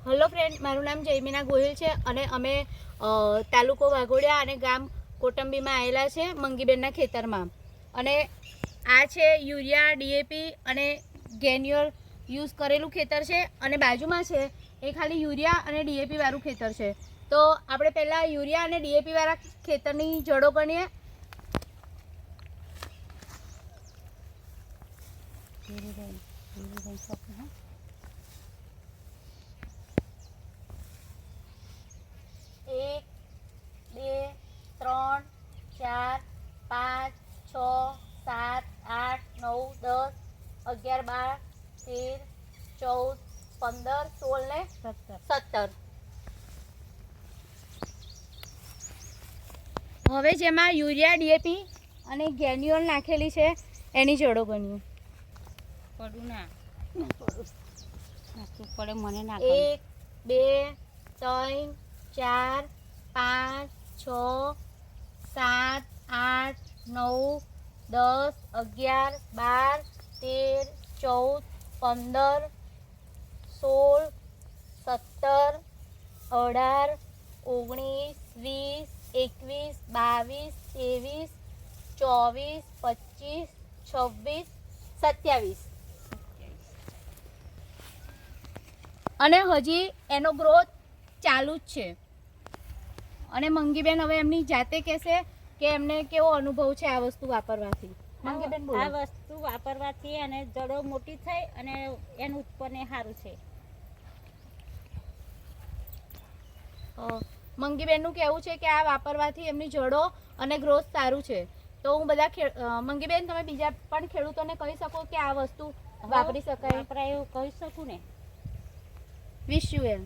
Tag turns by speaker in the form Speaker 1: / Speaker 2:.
Speaker 1: Hello friend, મારું નામ જયમીના ગોહિલ છે અને અમે તાલુકો વાઘોડિયા અને ગામ કોટંબીમાં આવેલા છે મંગીબેનના ખેતરમાં. અને આ છે યુરિયા, ડીએપી અને ગેન્યુઅલ યુઝ કરેલું ખેતર છે અને બાજુમાં છે એ ખાલી યુરિયા અને ડીએપી વાળું ખેતર છે. તો આપણે પહેલાં યુરિયા અને ડીએપી વાળા ખેતરની જડો ગણીએ. એક, બે, ત્રણ, ચાર, પાંચ, છ, સાત, આઠ, 9, 10, 11, 12, 13, 14, 15, 16 ને 17. હવે જેમાં યુરિયા, ડીએપી અને ગેન્યુઅલ નાખેલી છે એની જડો ગણીએ.
Speaker 2: પડું ના પડે મને ના.
Speaker 1: 1, 2, 3, 4, 5, 6, 7, 8, 9, 10, 11, 12, 13, 14, 15, 16, 17, 18, 19, 20, 21, 22, 23, 24, 25, 27. અને હજી એનો ગ્રોથ ચાલુ જ છે. અને મંગીબેન હવે એમની જાતે કહેશે કે એમને કેવો અનુભવ છે આ વસ્તુ વાપરવાથી. મંગીબેન બોલો.
Speaker 2: આ વસ્તુ વાપરવાથી અને જડો મોટી થઈ અને એનું ઉત્પન્ન સારું છે.
Speaker 1: મંગીબેનનું કહેવું છે કે આ વાપરવાથી એમની જડો અને ગ્રોથ સારું છે. તો હું બધા મંગીબેન, તમે બીજા પણ ખેડૂતોને કહી શકો કે આ વસ્તુ વાપરી શકાય.
Speaker 2: વાપરાય એવું કહી શકું ને.
Speaker 1: Wish you well.